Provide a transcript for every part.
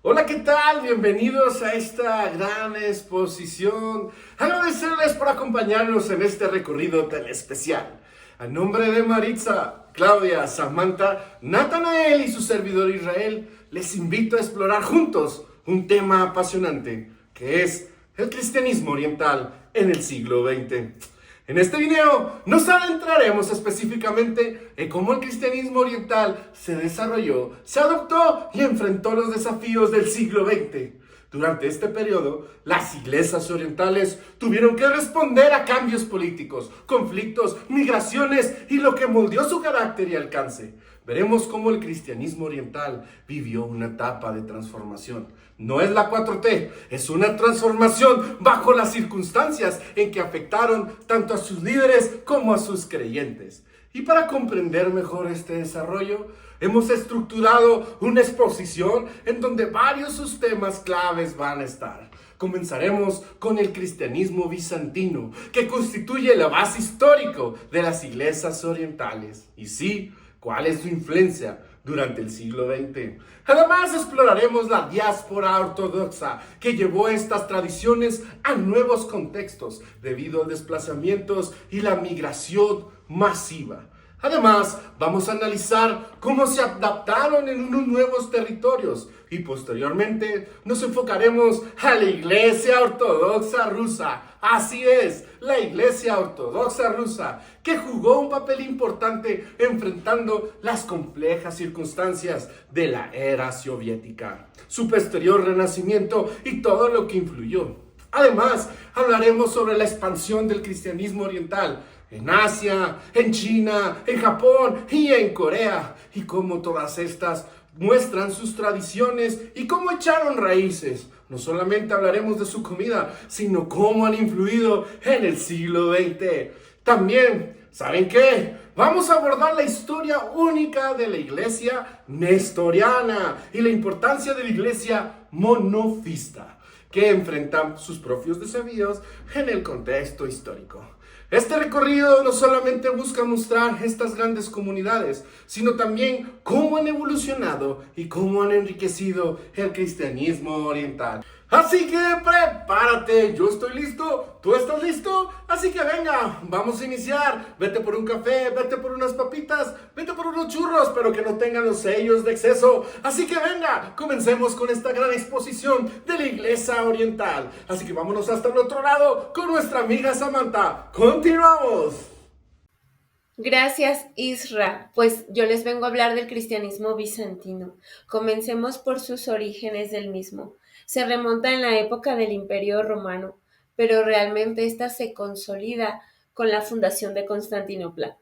Hola, ¿qué tal? Bienvenidos a esta gran exposición. Agradecerles por acompañarnos en este recorrido tan especial. A nombre de Maritza, Claudia, Samantha, Natanael y su servidor Israel, les invito a explorar juntos un tema apasionante, que es el cristianismo oriental en el siglo XX. En este video nos adentraremos específicamente en cómo el cristianismo oriental se desarrolló, se adoptó y enfrentó los desafíos del siglo XX. Durante este periodo, las iglesias orientales tuvieron que responder a cambios políticos, conflictos, migraciones y lo que moldeó su carácter y alcance. Veremos cómo el cristianismo oriental vivió una etapa de transformación. No es la 4T, es una transformación bajo las circunstancias en que afectaron tanto a sus líderes como a sus creyentes. Y para comprender mejor este desarrollo, hemos estructurado una exposición en donde varios sus temas claves van a estar. Comenzaremos con el cristianismo bizantino, que constituye la base histórica de las iglesias orientales. Y sí, ¿cuál es su influencia durante el siglo XX? Además, exploraremos la diáspora ortodoxa que llevó estas tradiciones a nuevos contextos debido a desplazamientos y la migración masiva. Además, vamos a analizar cómo se adaptaron en unos nuevos territorios y posteriormente nos enfocaremos a la Iglesia Ortodoxa Rusa. Así es, la Iglesia Ortodoxa Rusa, que jugó un papel importante enfrentando las complejas circunstancias de la era soviética, su posterior renacimiento y todo lo que influyó. Además, hablaremos sobre la expansión del cristianismo oriental en Asia, en China, en Japón y en Corea, y cómo todas estas muestran sus tradiciones y cómo echaron raíces. No solamente hablaremos de su comida, sino cómo han influido en el siglo XX. También, ¿saben qué? Vamos a abordar la historia única de la iglesia nestoriana y la importancia de la iglesia monofista, que enfrentan sus propios desafíos en el contexto histórico. Este recorrido no solamente busca mostrar estas grandes comunidades, sino también cómo han evolucionado y cómo han enriquecido el cristianismo oriental. Así que prepárate, yo estoy listo, tú estás listo, así que venga, vamos a iniciar. Vete por un café, vete por unas papitas, vete por unos churros, pero que no tengan los sellos de exceso. Así que venga, comencemos con esta gran exposición de la iglesia oriental. Así que vámonos hasta el otro lado con nuestra amiga Samantha. ¡Continuamos! Gracias, Isra. Pues yo les vengo a hablar del cristianismo bizantino. Comencemos por sus orígenes del mismo. Se remonta en la época del Imperio Romano, pero realmente esta se consolida con la fundación de Constantinopla.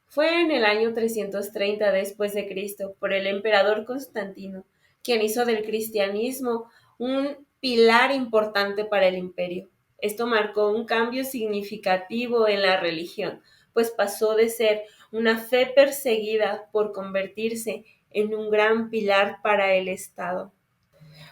Fue en el año 330 después de Cristo por el emperador Constantino, quien hizo del cristianismo un pilar importante para el imperio. Esto marcó un cambio significativo en la religión, pues pasó de ser una fe perseguida por convertirse en un gran pilar para el Estado.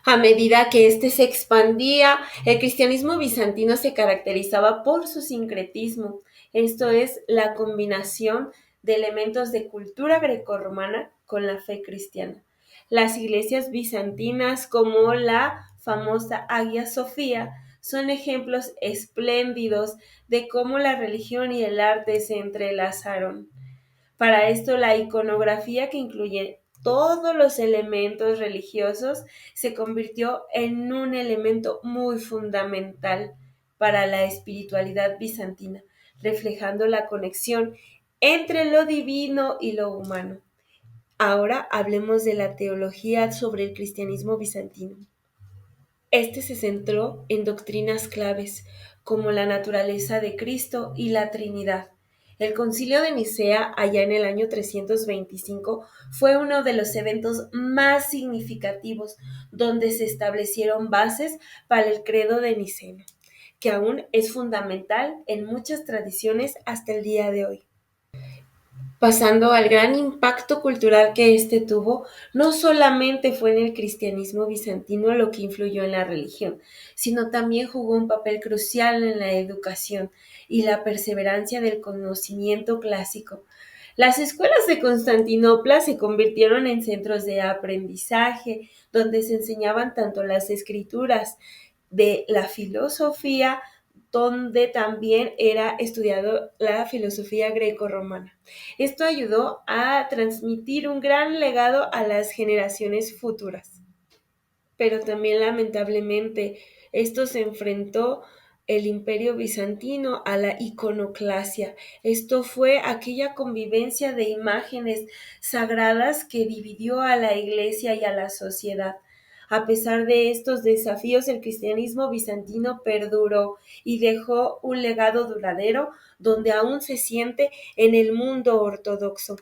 A medida que éste se expandía, el cristianismo bizantino se caracterizaba por su sincretismo, esto es, la combinación de elementos de cultura grecorromana con la fe cristiana. Las iglesias bizantinas, como la famosa Hagia Sofía, son ejemplos espléndidos de cómo la religión y el arte se entrelazaron. Para esto, la iconografía, que incluye todos los elementos religiosos, se convirtió en un elemento muy fundamental para la espiritualidad bizantina, reflejando la conexión entre lo divino y lo humano. Ahora hablemos de la teología sobre el cristianismo bizantino. Este se centró en doctrinas claves, como la naturaleza de Cristo y la Trinidad. El Concilio de Nicea, allá en el año 325, fue uno de los eventos más significativos, donde se establecieron bases para el credo de Niceno, que aún es fundamental en muchas tradiciones hasta el día de hoy. Pasando al gran impacto cultural que este tuvo, no solamente fue en el cristianismo bizantino lo que influyó en la religión, sino también jugó un papel crucial en la educación y la perseverancia del conocimiento clásico. Las escuelas de Constantinopla se convirtieron en centros de aprendizaje, donde se enseñaban tanto las escrituras de la filosofía, donde también era estudiado la filosofía greco-romana. Esto ayudó a transmitir un gran legado a las generaciones futuras. Pero también lamentablemente esto se enfrentó el Imperio Bizantino a la iconoclasia. Esto fue aquella convivencia de imágenes sagradas que dividió a la Iglesia y a la sociedad. A pesar de estos desafíos, el cristianismo bizantino perduró y dejó un legado duradero donde aún se siente en el mundo ortodoxo.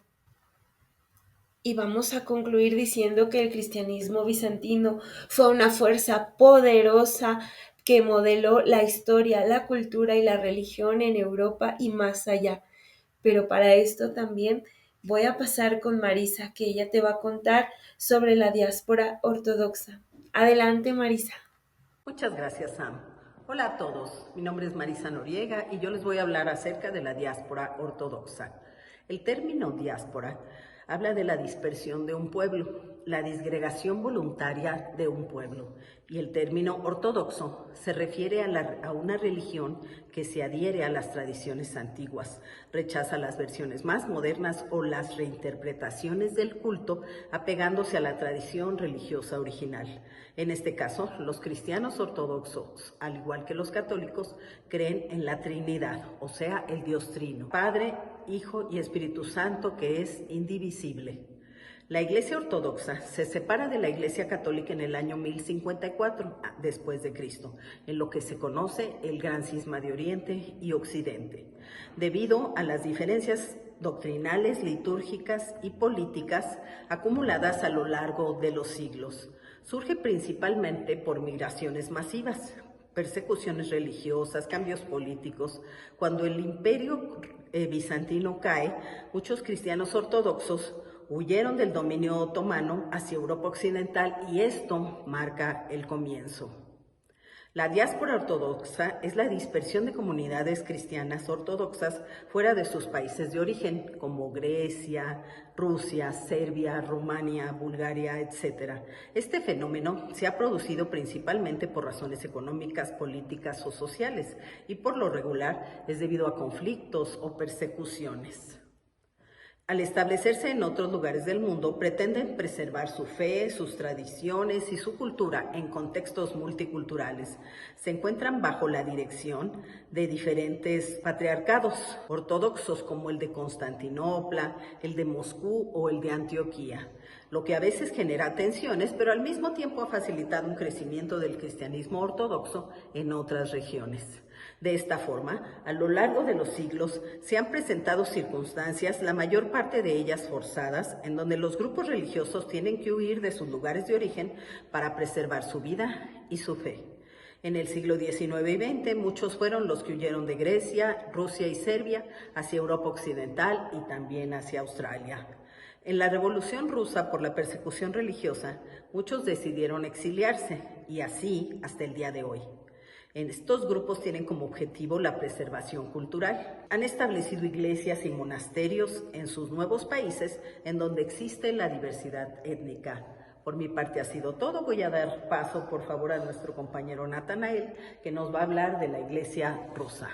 Y vamos a concluir diciendo que el cristianismo bizantino fue una fuerza poderosa que modeló la historia, la cultura y la religión en Europa y más allá. Pero para esto también voy a pasar con Marisa, que ella te va a contar sobre la diáspora ortodoxa. Adelante, Marisa. Muchas gracias, Sam. Hola a todos, mi nombre es Marisa Noriega y yo les voy a hablar acerca de la diáspora ortodoxa. El término diáspora habla de la dispersión de un pueblo, la disgregación voluntaria de un pueblo, y el término ortodoxo se refiere a una religión que se adhiere a las tradiciones antiguas, rechaza las versiones más modernas o las reinterpretaciones del culto, apegándose a la tradición religiosa original. En este caso, los cristianos ortodoxos, al igual que los católicos, creen en la Trinidad, o sea, el Dios Trino, Padre, Hijo y Espíritu Santo, que es indivisible. La Iglesia Ortodoxa se separa de la Iglesia Católica en el año 1054 después de Cristo, en lo que se conoce el Gran Cisma de Oriente y Occidente, debido a las diferencias doctrinales, litúrgicas y políticas acumuladas a lo largo de los siglos. Surge principalmente por migraciones masivas, persecuciones religiosas, cambios políticos. Cuando el Imperio bizantino cae, muchos cristianos ortodoxos huyeron del dominio otomano hacia Europa Occidental y esto marca el comienzo. La diáspora ortodoxa es la dispersión de comunidades cristianas ortodoxas fuera de sus países de origen, como Grecia, Rusia, Serbia, Rumania, Bulgaria, etc. Este fenómeno se ha producido principalmente por razones económicas, políticas o sociales, y por lo regular es debido a conflictos o persecuciones. Al establecerse en otros lugares del mundo, pretenden preservar su fe, sus tradiciones y su cultura en contextos multiculturales. Se encuentran bajo la dirección de diferentes patriarcados ortodoxos como el de Constantinopla, el de Moscú o el de Antioquía, lo que a veces genera tensiones, pero al mismo tiempo ha facilitado un crecimiento del cristianismo ortodoxo en otras regiones. De esta forma, a lo largo de los siglos se han presentado circunstancias, la mayor parte de ellas forzadas, en donde los grupos religiosos tienen que huir de sus lugares de origen para preservar su vida y su fe. En el siglo XIX y XX, muchos fueron los que huyeron de Grecia, Rusia y Serbia hacia Europa Occidental y también hacia Australia. En la Revolución Rusa, por la persecución religiosa, muchos decidieron exiliarse, y así hasta el día de hoy. Estos grupos tienen como objetivo la preservación cultural. Han establecido iglesias y monasterios en sus nuevos países en donde existe la diversidad étnica. Por mi parte ha sido todo. Voy a dar paso, por favor, a nuestro compañero Natanael, que nos va a hablar de la iglesia rusa.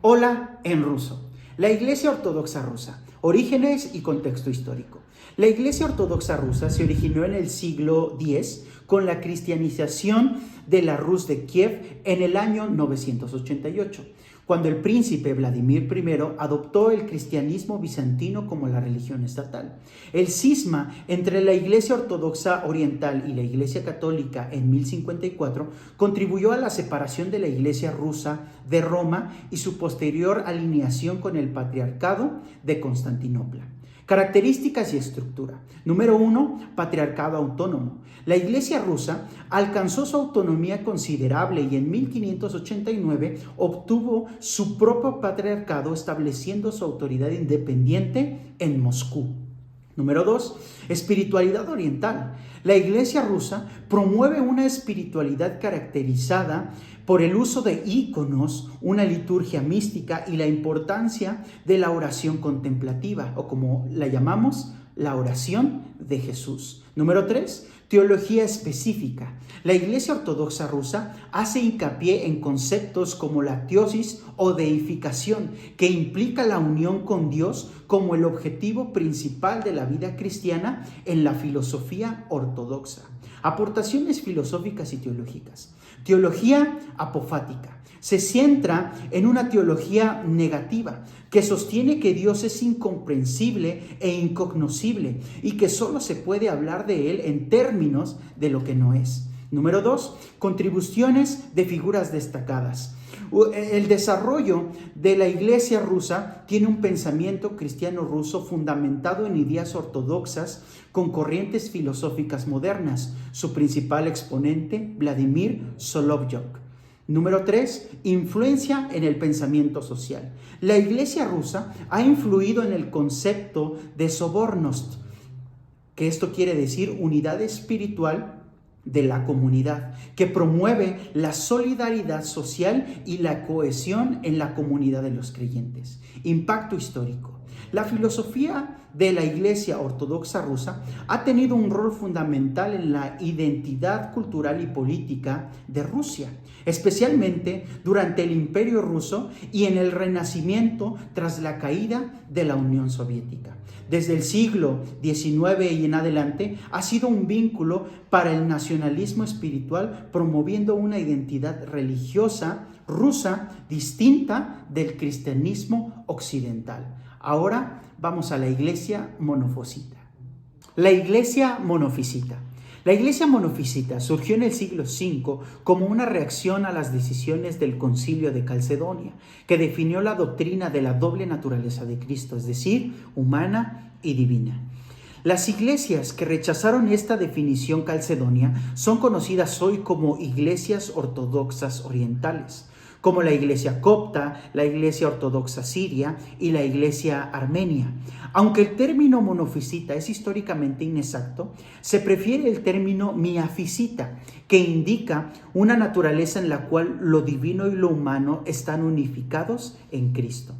Hola en ruso. La Iglesia Ortodoxa Rusa. Orígenes y contexto histórico. La Iglesia Ortodoxa Rusa se originó en el siglo X con la cristianización de la Rus de Kiev en el año 988, cuando el príncipe Vladimir I adoptó el cristianismo bizantino como la religión estatal. El cisma entre la Iglesia Ortodoxa Oriental y la Iglesia Católica en 1054 contribuyó a la separación de la Iglesia rusa de Roma y su posterior alineación con el Patriarcado de Constantinopla. Características y estructura. Número 1, patriarcado autónomo. La Iglesia rusa alcanzó su autonomía considerable y en 1589 obtuvo su propio patriarcado, estableciendo su autoridad independiente en Moscú. Número 2, espiritualidad oriental. La Iglesia rusa promueve una espiritualidad caracterizada por el uso de íconos, una liturgia mística y la importancia de la oración contemplativa, o como la llamamos, la oración de Jesús. Número 3, teología específica. La Iglesia Ortodoxa rusa hace hincapié en conceptos como la teosis o deificación, que implica la unión con Dios como el objetivo principal de la vida cristiana en la filosofía ortodoxa. Aportaciones filosóficas y teológicas. Teología apofática. Se centra en una teología negativa que sostiene que Dios es incomprensible e incognoscible y que solo se puede hablar de Él en términos de lo que no es. Número 2, contribuciones de figuras destacadas. El desarrollo de la Iglesia rusa tiene un pensamiento cristiano ruso fundamentado en ideas ortodoxas con corrientes filosóficas modernas. Su principal exponente, Vladimir Solovyov. Número 3, influencia en el pensamiento social. La Iglesia rusa ha influido en el concepto de sobornost, que esto quiere decir unidad espiritual de la comunidad, que promueve la solidaridad social y la cohesión en la comunidad de los creyentes. Impacto histórico. La filosofía de la Iglesia Ortodoxa rusa ha tenido un rol fundamental en la identidad cultural y política de Rusia, especialmente durante el Imperio Ruso y en el Renacimiento tras la caída de la Unión Soviética. Desde el siglo XIX y en adelante ha sido un vínculo para el nacionalismo espiritual, promoviendo una identidad religiosa rusa distinta del cristianismo occidental. Ahora vamos a la iglesia monofisita. La iglesia monofisita. La iglesia monofisita surgió en el siglo V como una reacción a las decisiones del Concilio de Calcedonia, que definió la doctrina de la doble naturaleza de Cristo, es decir, humana y divina. Las iglesias que rechazaron esta definición calcedonia son conocidas hoy como iglesias ortodoxas orientales, como la iglesia copta, la iglesia ortodoxa siria y la iglesia armenia. Aunque el término monofisita es históricamente inexacto, se prefiere el término miafisita, que indica una naturaleza en la cual lo divino y lo humano están unificados en Cristo.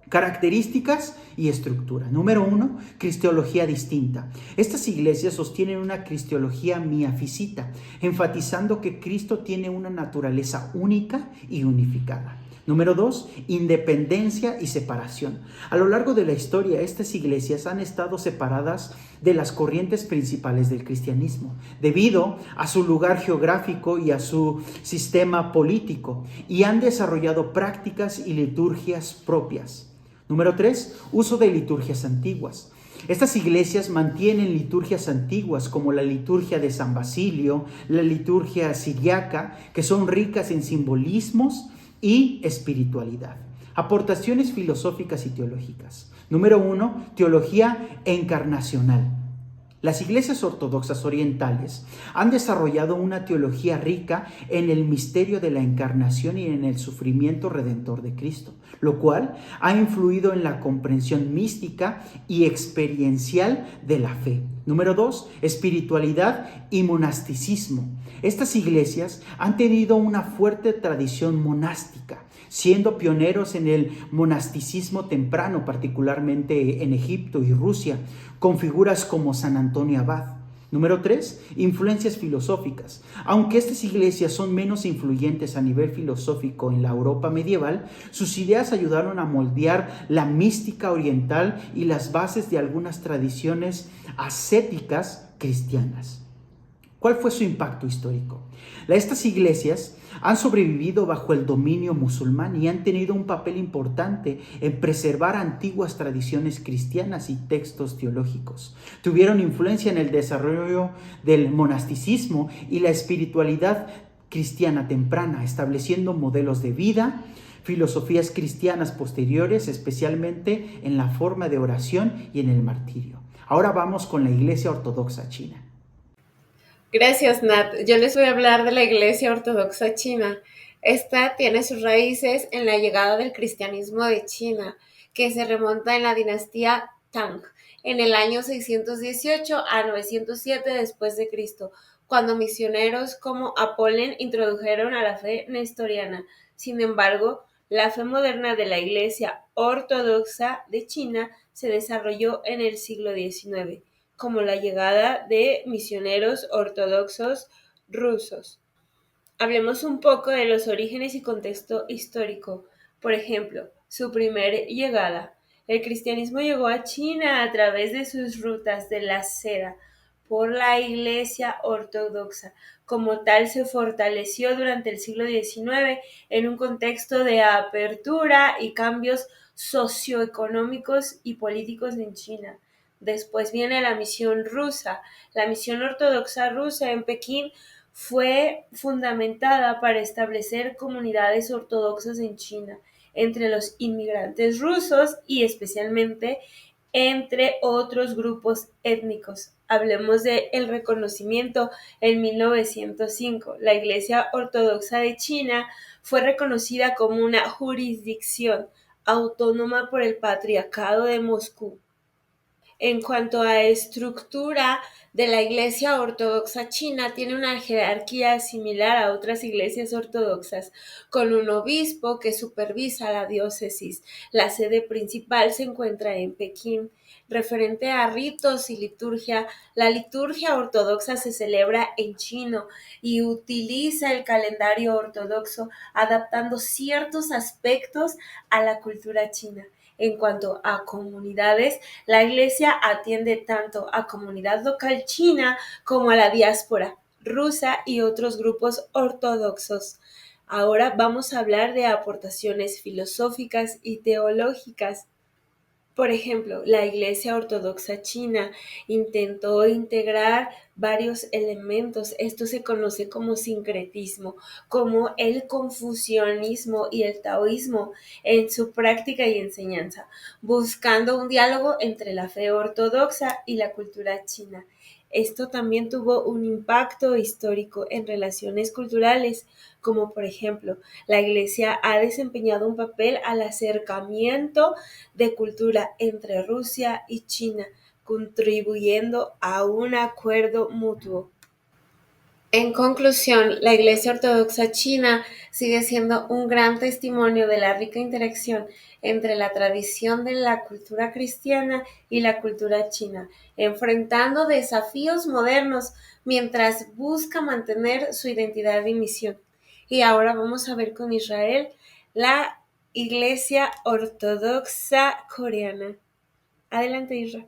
Características y estructura. Número 1, cristología distinta. Estas iglesias sostienen una cristología miafisita, enfatizando que Cristo tiene una naturaleza única y unificada. Número 2, independencia y separación. A lo largo de la historia, estas iglesias han estado separadas de las corrientes principales del cristianismo, debido a su lugar geográfico y a su sistema político, y han desarrollado prácticas y liturgias propias. Número 3, uso de liturgias antiguas. Estas iglesias mantienen liturgias antiguas como la liturgia de San Basilio, la liturgia siriaca, que son ricas en simbolismos y espiritualidad. Aportaciones filosóficas y teológicas. Número 1, teología encarnacional. Las iglesias ortodoxas orientales han desarrollado una teología rica en el misterio de la encarnación y en el sufrimiento redentor de Cristo, lo cual ha influido en la comprensión mística y experiencial de la fe. Número 2, espiritualidad y monasticismo. Estas iglesias han tenido una fuerte tradición monástica, siendo pioneros en el monasticismo temprano, particularmente en Egipto y Rusia, con figuras como San Antonio Abad. Número 3, influencias filosóficas. Aunque estas iglesias son menos influyentes a nivel filosófico en la Europa medieval, sus ideas ayudaron a moldear la mística oriental y las bases de algunas tradiciones ascéticas cristianas. ¿Cuál fue su impacto histórico? Estas iglesias han sobrevivido bajo el dominio musulmán y han tenido un papel importante en preservar antiguas tradiciones cristianas y textos teológicos. Tuvieron influencia en el desarrollo del monasticismo y la espiritualidad cristiana temprana, estableciendo modelos de vida, filosofías cristianas posteriores, especialmente en la forma de oración y en el martirio. Ahora vamos con la Iglesia Ortodoxa China. Gracias, Nat. Yo les voy a hablar de la Iglesia Ortodoxa China. Esta tiene sus raíces en la llegada del cristianismo de China, que se remonta en la dinastía Tang en el año 618 a 907 después de Cristo, cuando misioneros como Apolen introdujeron a la fe nestoriana. Sin embargo, la fe moderna de la Iglesia Ortodoxa de China se desarrolló en el siglo XIX, como la llegada de misioneros ortodoxos rusos. Hablemos un poco de los orígenes y contexto histórico. Por ejemplo, su primer llegada. El cristianismo llegó a China a través de sus rutas de la seda por la Iglesia Ortodoxa. Como tal, se fortaleció durante el siglo XIX en un contexto de apertura y cambios socioeconómicos y políticos en China. Después viene la misión rusa. La misión ortodoxa rusa en Pekín fue fundamentada para establecer comunidades ortodoxas en China, entre los inmigrantes rusos y especialmente entre otros grupos étnicos. Hablemos del reconocimiento en 1905. La Iglesia Ortodoxa de China fue reconocida como una jurisdicción autónoma por el Patriarcado de Moscú. En cuanto a estructura de la Iglesia Ortodoxa China, tiene una jerarquía similar a otras iglesias ortodoxas, con un obispo que supervisa la diócesis. La sede principal se encuentra en Pekín. Referente a ritos y liturgia, la liturgia ortodoxa se celebra en chino y utiliza el calendario ortodoxo, adaptando ciertos aspectos a la cultura china. En cuanto a comunidades, la Iglesia atiende tanto a comunidad local china como a la diáspora rusa y otros grupos ortodoxos. Ahora vamos a hablar de aportaciones filosóficas y teológicas. Por ejemplo, la Iglesia Ortodoxa China intentó integrar varios elementos. Esto se conoce como sincretismo, como el confucianismo y el taoísmo en su práctica y enseñanza, buscando un diálogo entre la fe ortodoxa y la cultura china. Esto también tuvo un impacto histórico en relaciones culturales, como por ejemplo, la Iglesia ha desempeñado un papel al acercamiento de cultura entre Rusia y China, contribuyendo a un acuerdo mutuo. En conclusión, la Iglesia Ortodoxa China sigue siendo un gran testimonio de la rica interacción entre la tradición de la cultura cristiana y la cultura china, enfrentando desafíos modernos mientras busca mantener su identidad y misión. Y ahora vamos a ver con Israel la Iglesia Ortodoxa Coreana. Adelante, Israel.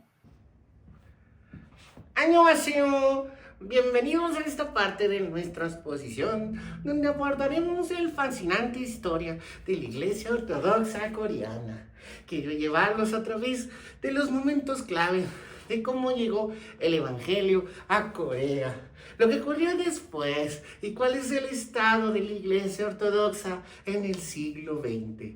¡Annyeonghaseyo! Bienvenidos a esta parte de nuestra exposición, donde abordaremos el fascinante historia de la Iglesia Ortodoxa Coreana. Quiero llevarlos a través de los momentos clave de cómo llegó el Evangelio a Corea, lo que ocurrió después y cuál es el estado de la Iglesia Ortodoxa en el siglo XX.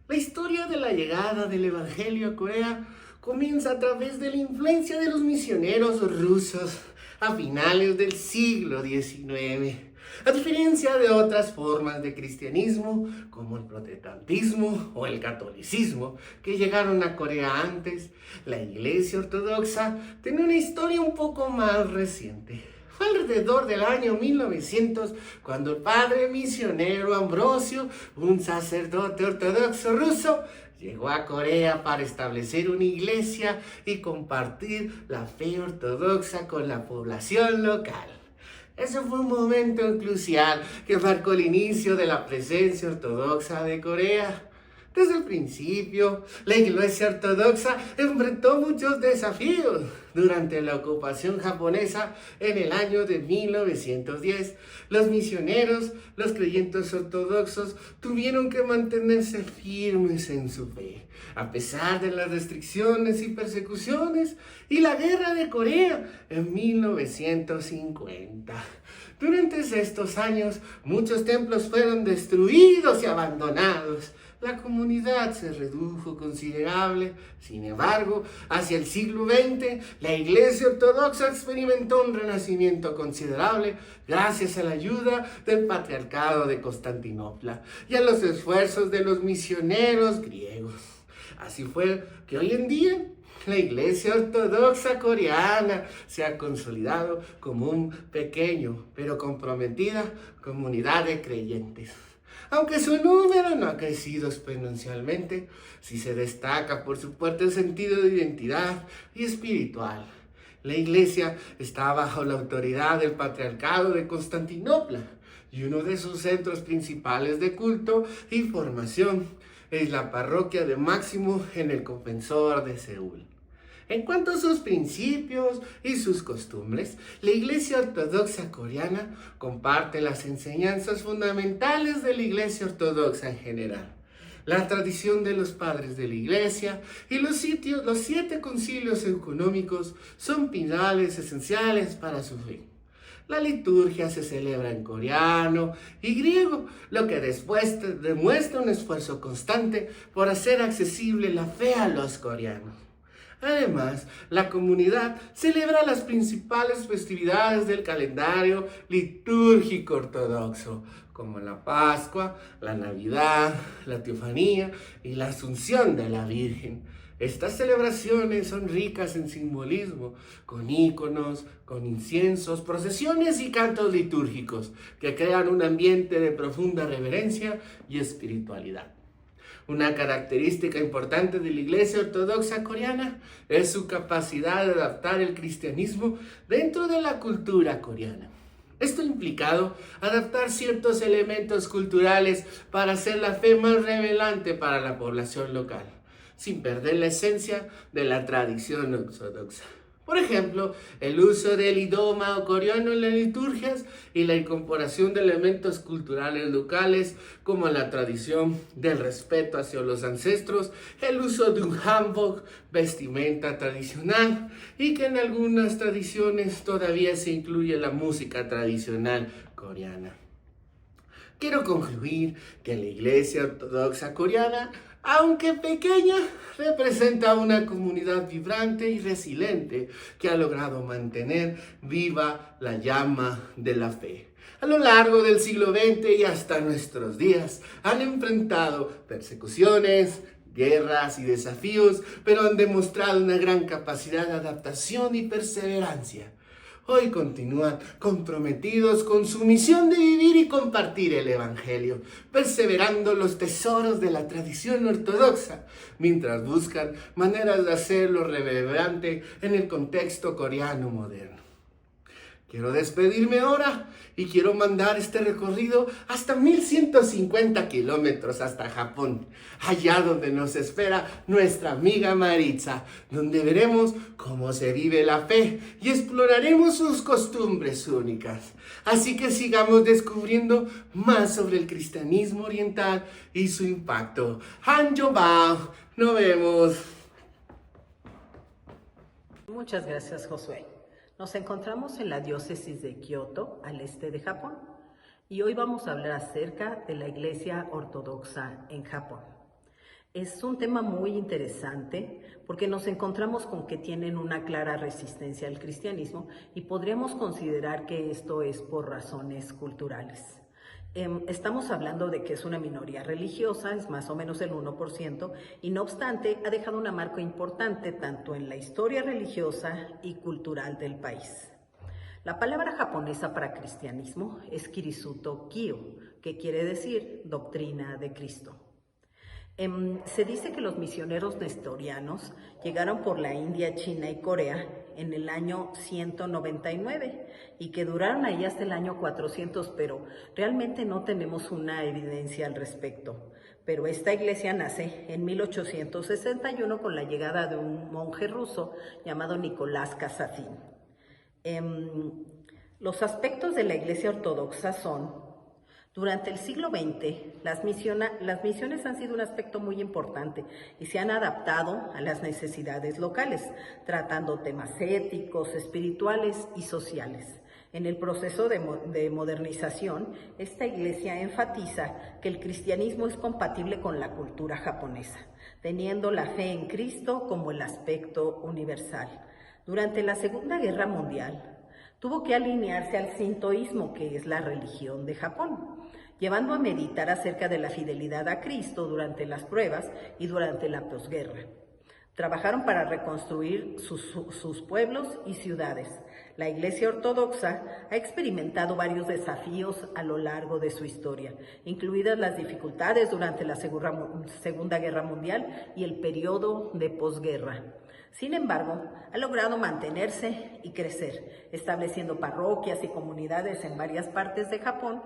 La historia de la llegada del Evangelio a Corea comienza a través de la influencia de los misioneros rusos a finales del siglo XIX. A diferencia de otras formas de cristianismo, como el protestantismo o el catolicismo, que llegaron a Corea antes, la Iglesia Ortodoxa tiene una historia un poco más reciente. Fue alrededor del año 1900 cuando el padre misionero Ambrosio, un sacerdote ortodoxo ruso, llegó a Corea para establecer una iglesia y compartir la fe ortodoxa con la población local. Ese fue un momento crucial que marcó el inicio de la presencia ortodoxa de Corea. Desde el principio, la Iglesia Ortodoxa enfrentó muchos desafíos. Durante la ocupación japonesa en el año de 1910, los misioneros, los creyentes ortodoxos, tuvieron que mantenerse firmes en su fe, a pesar de las restricciones y persecuciones y la guerra de Corea en 1950. Durante estos años, muchos templos fueron destruidos y abandonados. La comunidad se redujo considerable. Sin embargo, hacia el siglo XX, la Iglesia Ortodoxa experimentó un renacimiento considerable gracias a la ayuda del Patriarcado de Constantinopla y a los esfuerzos de los misioneros griegos. Así fue que hoy en día la Iglesia Ortodoxa Coreana se ha consolidado como un pequeño pero comprometida comunidad de creyentes. Aunque su número no ha crecido exponencialmente, sí se destaca por su fuerte sentido de identidad y espiritual. La Iglesia está bajo la autoridad del Patriarcado de Constantinopla y uno de sus centros principales de culto y formación es la parroquia de Máximo en el Confesor de Seúl. En cuanto a sus principios y sus costumbres, la Iglesia Ortodoxa Coreana comparte las enseñanzas fundamentales de la Iglesia Ortodoxa en general. La tradición de los padres de la Iglesia y los 7 concilios económicos son pilares esenciales para su fe. La liturgia se celebra en coreano y griego, lo que después demuestra un esfuerzo constante por hacer accesible la fe a los coreanos. Además, la comunidad celebra las principales festividades del calendario litúrgico ortodoxo, como la Pascua, la Navidad, la Teofanía y la Asunción de la Virgen. Estas celebraciones son ricas en simbolismo, con íconos, con inciensos, procesiones y cantos litúrgicos que crean un ambiente de profunda reverencia y espiritualidad. Una característica importante de la Iglesia Ortodoxa Coreana es su capacidad de adaptar el cristianismo dentro de la cultura coreana. Esto ha implicado adaptar ciertos elementos culturales para hacer la fe más relevante para la población local, sin perder la esencia de la tradición ortodoxa. Por ejemplo, el uso del idioma coreano en las liturgias y la incorporación de elementos culturales locales como la tradición del respeto hacia los ancestros, el uso de un hanbok, vestimenta tradicional, y que en algunas tradiciones todavía se incluye la música tradicional coreana. Quiero concluir que la Iglesia Ortodoxa Coreana, aunque pequeña, representa una comunidad vibrante y resiliente que ha logrado mantener viva la llama de la fe. A lo largo del siglo XX y hasta nuestros días han enfrentado persecuciones, guerras y desafíos, pero han demostrado una gran capacidad de adaptación y perseverancia. Hoy continúan comprometidos con su misión de vivir y compartir el Evangelio, perseverando los tesoros de la tradición ortodoxa, mientras buscan maneras de hacerlo relevante en el contexto coreano moderno. Quiero despedirme ahora y quiero mandar este recorrido hasta 1150 kilómetros hasta Japón, allá donde nos espera nuestra amiga Maritza, donde veremos cómo se vive la fe y exploraremos sus costumbres únicas. Así que sigamos descubriendo más sobre el cristianismo oriental y su impacto. Hanjobao, nos vemos. Muchas gracias, Josué. Nos encontramos en la diócesis de Kioto, al este de Japón, y hoy vamos a hablar acerca de la Iglesia Ortodoxa en Japón. Es un tema muy interesante porque nos encontramos con que tienen una clara resistencia al cristianismo y podríamos considerar que esto es por razones culturales. Estamos hablando de que es una minoría religiosa, es más o menos el 1%, y no obstante ha dejado una marca importante tanto en la historia religiosa y cultural del país. La palabra japonesa para cristianismo es Kirisuto Kyo, que quiere decir doctrina de Cristo. Se dice que los misioneros nestorianos llegaron por la India, China y Corea en el año 199 y que duraron ahí hasta el año 400, pero realmente no tenemos una evidencia al respecto. Pero esta iglesia nace en 1861 con la llegada de un monje ruso llamado Nicolás Kazafin. Los aspectos de la iglesia ortodoxa son: durante el siglo XX, las misiones han sido un aspecto muy importante y se han adaptado a las necesidades locales, tratando temas éticos, espirituales y sociales. En el proceso de modernización, esta iglesia enfatiza que el cristianismo es compatible con la cultura japonesa, teniendo la fe en Cristo como el aspecto universal. Durante la Segunda Guerra Mundial, tuvo que alinearse al sintoísmo, que es la religión de Japón, llevando a meditar acerca de la fidelidad a Cristo durante las pruebas y durante la posguerra. Trabajaron para reconstruir sus pueblos y ciudades. La Iglesia Ortodoxa ha experimentado varios desafíos a lo largo de su historia, incluidas las dificultades durante la Segunda Guerra Mundial y el periodo de posguerra. Sin embargo, ha logrado mantenerse y crecer, estableciendo parroquias y comunidades en varias partes de Japón.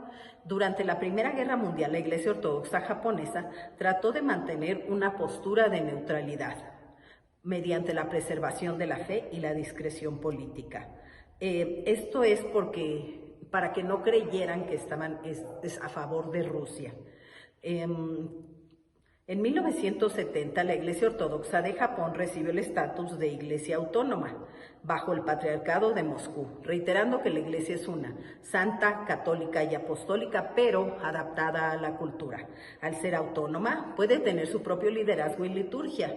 Durante la Primera Guerra Mundial, la Iglesia Ortodoxa japonesa trató de mantener una postura de neutralidad mediante la preservación de la fe y la discreción política. Esto es para que no creyeran que estaban a favor de Rusia. En 1970, la Iglesia Ortodoxa de Japón recibió el estatus de Iglesia Autónoma bajo el Patriarcado de Moscú, reiterando que la Iglesia es una, santa, católica y apostólica, pero adaptada a la cultura. Al ser autónoma, puede tener su propio liderazgo y liturgia,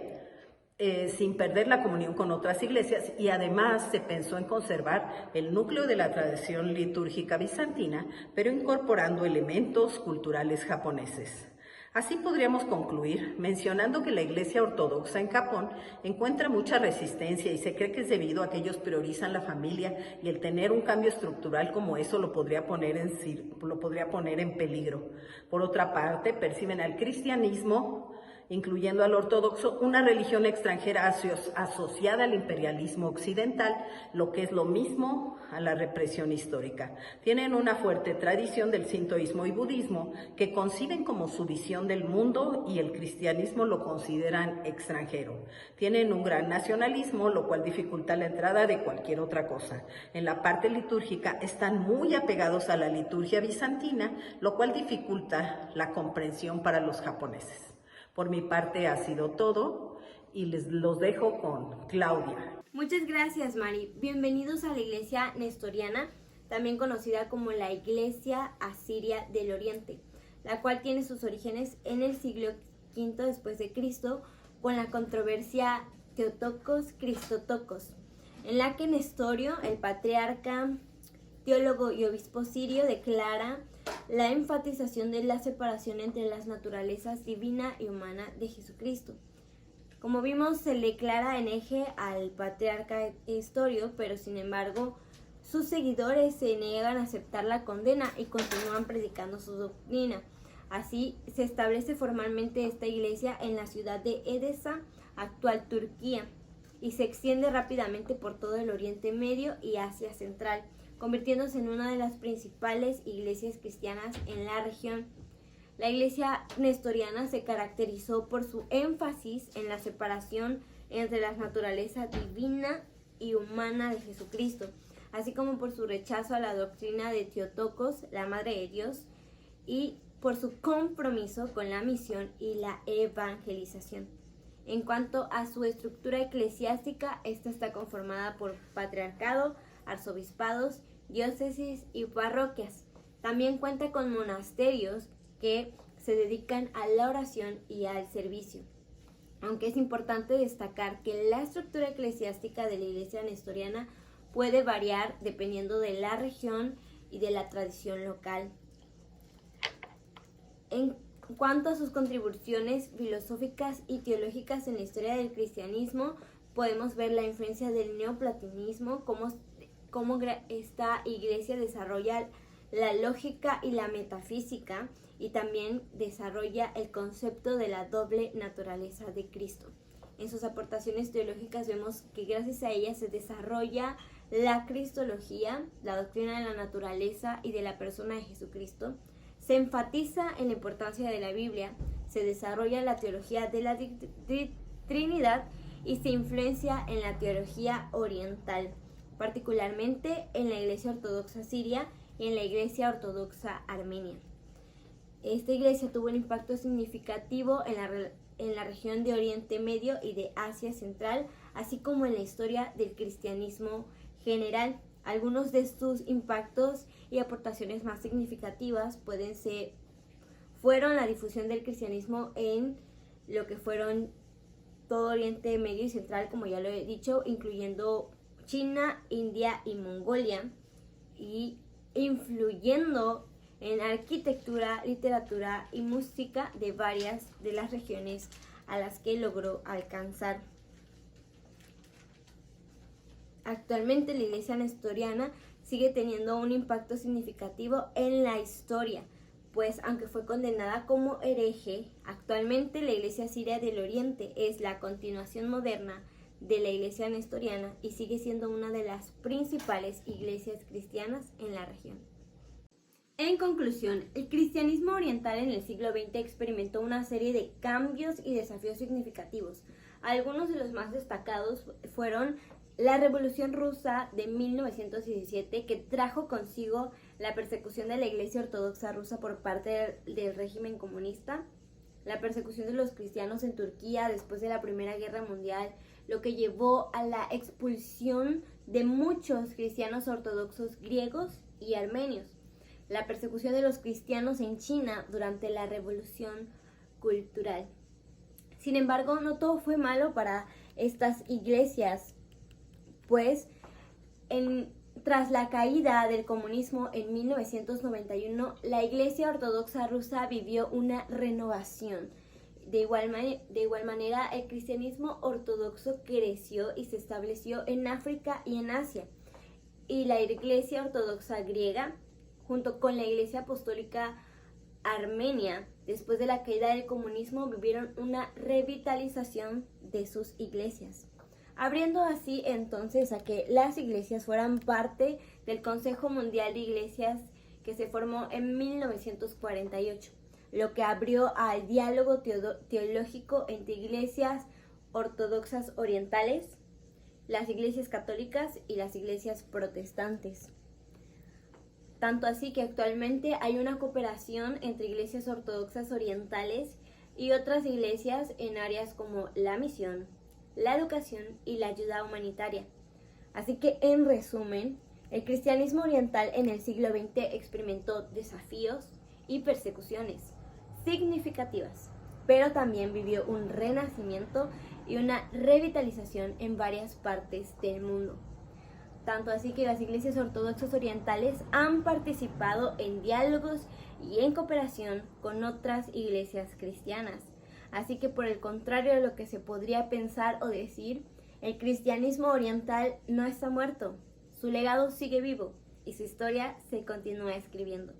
sin perder la comunión con otras iglesias, y además se pensó en conservar el núcleo de la tradición litúrgica bizantina, pero incorporando elementos culturales japoneses. Así podríamos concluir mencionando que la Iglesia Ortodoxa en Japón encuentra mucha resistencia y se cree que es debido a que ellos priorizan la familia, y el tener un cambio estructural como eso lo podría poner en peligro. Por otra parte, perciben al cristianismo, incluyendo al ortodoxo, una religión extranjera asociada al imperialismo occidental, lo que es lo mismo a la represión histórica. Tienen una fuerte tradición del sintoísmo y budismo, que conciben como su visión del mundo, y el cristianismo lo consideran extranjero. Tienen un gran nacionalismo, lo cual dificulta la entrada de cualquier otra cosa. En la parte litúrgica están muy apegados a la liturgia bizantina, lo cual dificulta la comprensión para los japoneses. Por mi parte ha sido todo y los dejo con Claudia. Muchas gracias, Mari. Bienvenidos a la Iglesia Nestoriana, también conocida como la Iglesia Asiria del Oriente, la cual tiene sus orígenes en el siglo V después de Cristo, con la controversia Teotocos-Cristotocos, en la que Nestorio, el patriarca, teólogo y obispo sirio, declara la enfatización de la separación entre las naturalezas divina y humana de Jesucristo. Como vimos, se le declara en eje al patriarca Nestorio, pero sin embargo sus seguidores se niegan a aceptar la condena y continúan predicando su doctrina. Así se establece formalmente esta iglesia en la ciudad de Edesa, actual Turquía, y se extiende rápidamente por todo el Oriente Medio y Asia Central, convirtiéndose en una de las principales iglesias cristianas en la región. La iglesia nestoriana se caracterizó por su énfasis en la separación entre la naturaleza divina y humana de Jesucristo, así como por su rechazo a la doctrina de Teotocos, la Madre de Dios, y por su compromiso con la misión y la evangelización. En cuanto a su estructura eclesiástica, esta está conformada por patriarcado, arzobispados, diócesis y parroquias. También cuenta con monasterios que se dedican a la oración y al servicio. Aunque es importante destacar que la estructura eclesiástica de la iglesia nestoriana puede variar dependiendo de la región y de la tradición local. En cuanto a sus contribuciones filosóficas y teológicas en la historia del cristianismo, podemos ver la influencia del neoplatonismo, cómo esta iglesia desarrolla la lógica y la metafísica, y también desarrolla el concepto de la doble naturaleza de Cristo. En sus aportaciones teológicas vemos que gracias a ella se desarrolla la cristología, la doctrina de la naturaleza y de la persona de Jesucristo. Se enfatiza en la importancia de la Biblia, se desarrolla la teología de la Trinidad y se influencia en la teología oriental, particularmente en la Iglesia Ortodoxa Siria y en la Iglesia Ortodoxa Armenia. Esta iglesia tuvo un impacto significativo en la región de Oriente Medio y de Asia Central, así como en la historia del cristianismo general. Algunos de sus impactos y aportaciones más significativas fueron la difusión del cristianismo en lo que fueron todo Oriente Medio y Central, como ya lo he dicho, incluyendo China, India y Mongolia, y influyendo en arquitectura, literatura y música de varias de las regiones a las que logró alcanzar. Actualmente la iglesia nestoriana sigue teniendo un impacto significativo en la historia, pues aunque fue condenada como hereje, actualmente la iglesia siria del Oriente es la continuación moderna de la iglesia nestoriana y sigue siendo una de las principales iglesias cristianas en la región. En conclusión, el cristianismo oriental en el siglo XX experimentó una serie de cambios y desafíos significativos. Algunos de los más destacados fueron la Revolución Rusa de 1917, que trajo consigo la persecución de la Iglesia Ortodoxa rusa por parte del régimen comunista, la persecución de los cristianos en Turquía después de la Primera Guerra Mundial, lo que llevó a la expulsión de muchos cristianos ortodoxos griegos y armenios, la persecución de los cristianos en China durante la Revolución Cultural. Sin embargo, no todo fue malo para estas iglesias, pues tras la caída del comunismo en 1991, la Iglesia Ortodoxa rusa vivió una renovación. De igual manera, el cristianismo ortodoxo creció y se estableció en África y en Asia. Y la Iglesia Ortodoxa griega, junto con la Iglesia Apostólica Armenia, después de la caída del comunismo, vivieron una revitalización de sus iglesias, abriendo así entonces a que las iglesias fueran parte del Consejo Mundial de Iglesias que se formó en 1948, lo que abrió al diálogo teológico entre iglesias ortodoxas orientales, las iglesias católicas y las iglesias protestantes. Tanto así que actualmente hay una cooperación entre iglesias ortodoxas orientales y otras iglesias en áreas como la misión, la educación y la ayuda humanitaria. Así que, en resumen, el cristianismo oriental en el siglo XX experimentó desafíos y persecuciones significativas, pero también vivió un renacimiento y una revitalización en varias partes del mundo. Tanto así que las iglesias ortodoxas orientales han participado en diálogos y en cooperación con otras iglesias cristianas. Así que, por el contrario de lo que se podría pensar o decir, el cristianismo oriental no está muerto, su legado sigue vivo y su historia se continúa escribiendo.